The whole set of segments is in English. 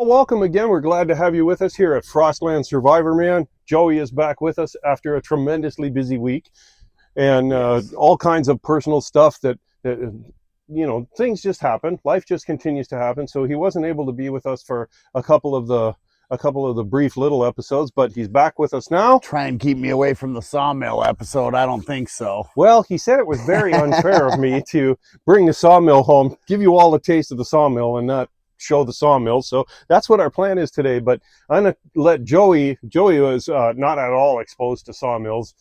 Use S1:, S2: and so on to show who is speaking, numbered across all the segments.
S1: Well, welcome again. We're glad to have you with us here at Frostland Survivor Man. Joey is back with us after a tremendously busy week, and
S2: Yes.
S1: all kinds of personal stuff that things just happen. Life just continues to happen. So he wasn't able to be with us for a couple of the brief little episodes, but he's back with us now.
S2: Try and keep me away from the sawmill episode. I don't think so.
S1: Well, he said it was very unfair of me to bring the sawmill home, give you all a taste of the sawmill, and not show the sawmill. So that's what our plan is today. But I'm going to let Joey was not at all exposed to sawmills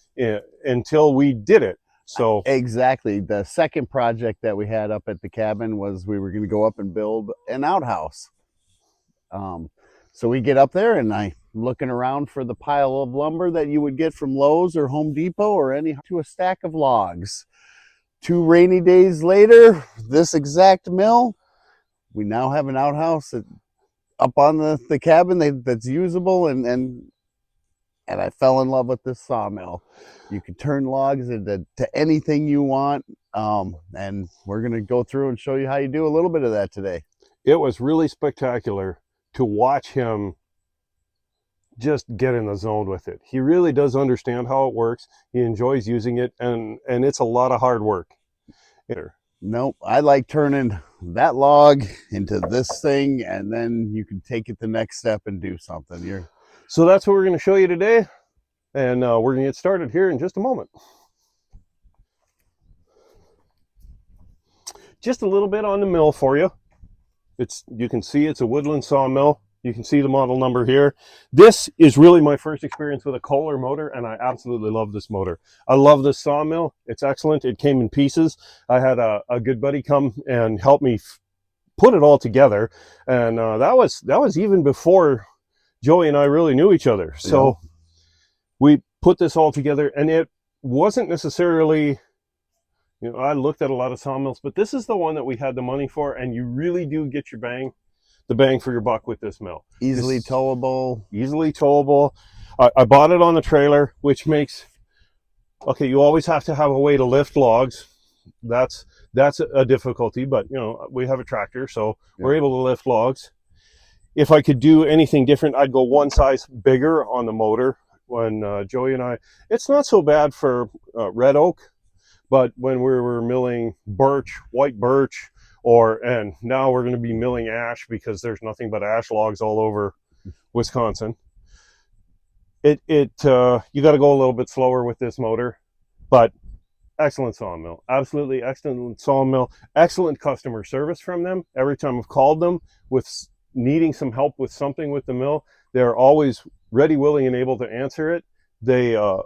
S1: until we did it. So
S2: Exactly. The second project that we had up at the cabin was we were going to go up and build an outhouse. So we get up there and I'm looking around for the pile of lumber that you would get from Lowe's or Home Depot or any to a stack of logs. 2 rainy days later, this exact mill, we now have an outhouse up on the cabin that's usable, and I fell in love with this sawmill. You can turn logs into anything you want, and we're going to go through and show you how you do a little bit of that today.
S1: it was really spectacular to watch him just get in the zone with it. He really does understand how it works. He enjoys using it, and it's a lot of hard work.
S2: Nope, I like turning that log into this thing, and then you can take it the next step and do something.
S1: So that's what we're going to show you today, and we're going to get started here in just a moment. Just a little bit on the mill for you. You can see it's a Woodland sawmill. You can see the model number here. This is really my first experience with a Kohler motor, and I absolutely love this motor. I love this sawmill. It's excellent. It came in pieces. I had a good buddy come and help me put it all together, and that was even before Joey and I really knew each other. So we put this all together, and it wasn't necessarily, I looked at a lot of sawmills, but this is the one that we had the money for, and you really do get the bang for your buck with this mill.
S2: Easily towable.
S1: Easily towable. I bought it on the trailer, which makes, okay, you always have to have a way to lift logs. That's a difficulty, but we have a tractor, so we're able to lift logs. If I could do anything different, I'd go one size bigger on the motor. When Joey and I, it's not so bad for red oak, but when we were milling birch, white birch, and now we're going to be milling ash because there's nothing but ash logs all over Wisconsin. You got to go a little bit slower with this motor, but excellent sawmill, absolutely excellent sawmill, excellent customer service from them. Every time I've called them with needing some help with something with the mill, they're always ready, willing, and able to answer it. The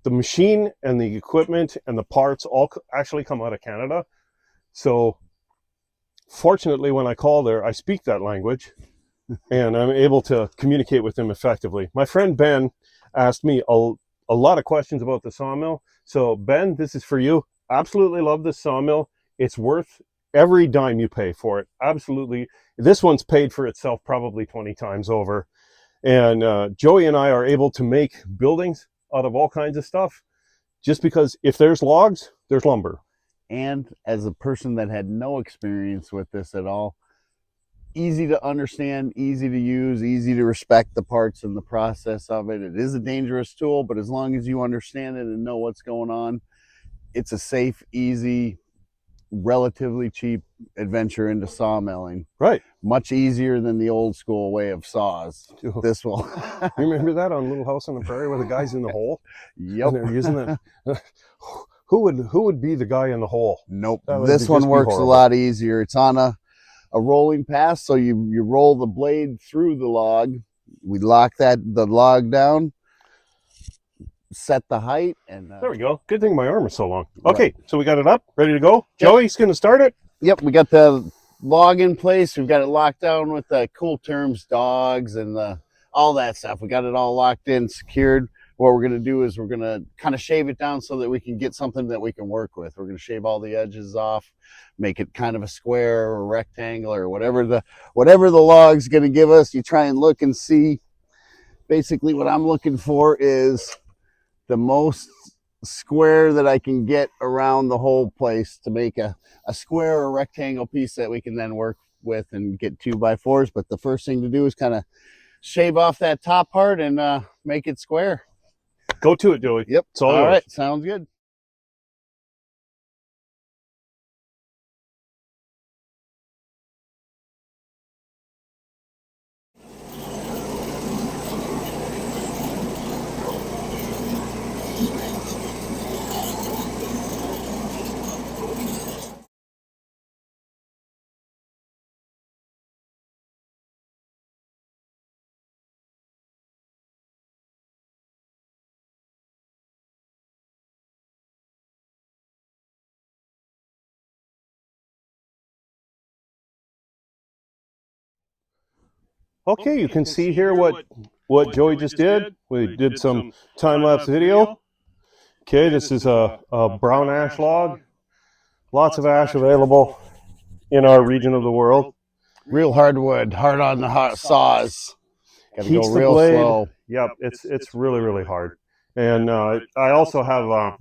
S1: machine and the equipment and the parts all actually come out of Canada. So fortunately, when I call there, I speak that language and I'm able to communicate with them effectively. My friend Ben asked me a lot of questions about the sawmill. So Ben, this is for you. Absolutely love this sawmill. It's worth every dime you pay for it. Absolutely. This one's paid for itself probably 20 times over. And Joey and I are able to make buildings out of all kinds of stuff, just because if there's logs, there's lumber.
S2: And as a person that had no experience with this at all, easy to understand, easy to use, easy to respect the parts and the process of it. It is a dangerous tool, but as long as you understand it and know what's going on, it's a safe, easy, relatively cheap adventure into sawmilling.
S1: Right.
S2: Much easier than the old school way of saws. This will.
S1: You remember that on Little House on the Prairie where the guy's in the hole?
S2: Yep.
S1: And they're using that. Who would be the guy in the hole?
S2: Nope. This one works a lot easier. It's on a rolling pass, so you roll the blade through the log. We lock the log down, set the height, and
S1: there we go. Good thing my arm is so long. Okay, so we got it up, ready to go. Joey's going to start it.
S2: Yep, we got the log in place. We've got it locked down with the cool terms, dogs, and all that stuff. We got it all locked in, secured. What we're going to do is we're going to kind of shave it down so that we can get something that we can work with. We're going to shave all the edges off, make it kind of a square or a rectangle or whatever the log's going to give us. You try and look and see. Basically what I'm looking for is the most square that I can get around the whole place to make a square or rectangle piece that we can then work with and get 2x4s. But the first thing to do is kind of shave off that top part and make it square.
S1: Go to it, Joey.
S2: Yep.
S1: It's all
S2: All
S1: yours.
S2: right. Sounds good.
S1: Okay, you can see here what Joey just did. We did some time-lapse video. Okay, this is a brown ash log. Lots of ash available in our region of the world.
S2: Real hardwood, hard on the hot saws. Got to go
S1: Heats the
S2: real
S1: blade.
S2: slow.
S1: Yep, it's really, really hard. And I also have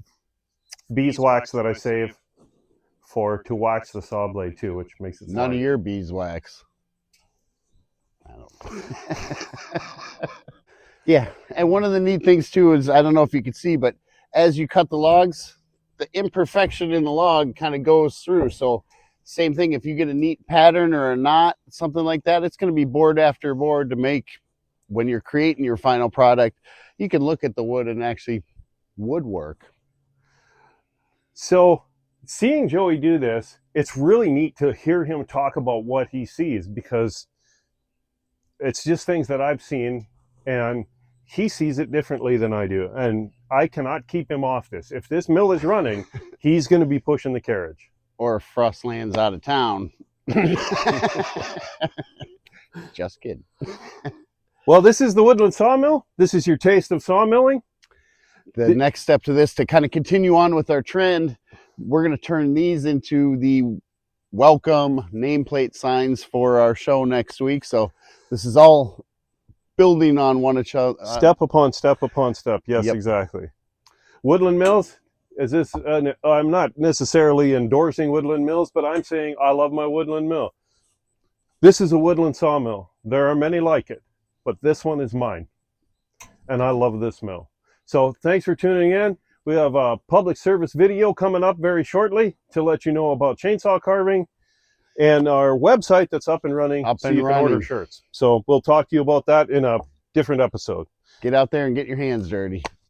S1: beeswax that I save to wax the saw blade too, which makes it
S2: None
S1: slide.
S2: of your beeswax. I don't. Yeah, and one of the neat things too is, I don't know if you can see, but as you cut the logs, the imperfection in the log kind of goes through. So same thing, if you get a neat pattern or a knot, something like that, it's going to be board after board to make, when you're creating your final product, you can look at the wood and actually woodwork.
S1: So seeing Joey do this, it's really neat to hear him talk about what he sees, because it's just things that I've seen and he sees it differently than I do. And I cannot keep him off this. If this mill is running, he's going to be pushing the carriage.
S2: Or if Frost lands out of town. Just kidding.
S1: Well, this is the Woodland Sawmill. This is your taste of sawmilling.
S2: The next step to this, to kind of continue on with our trend, we're going to turn these into the welcome nameplate signs for our show next week. So this is all building on one another.
S1: Step upon step upon step. Yes,
S2: Yep.
S1: exactly. Woodland Mills. Is this? I'm not necessarily endorsing Woodland Mills, but I'm saying I love my Woodland Mill. This is a Woodland sawmill. There are many like it, but this one is mine, and I love this mill. So thanks for tuning in. We have a public service video coming up very shortly to let you know about chainsaw carving, and our website that's up and running, so you can order shirts. So we'll talk to you about that in a different episode.
S2: Get out there and get your hands dirty.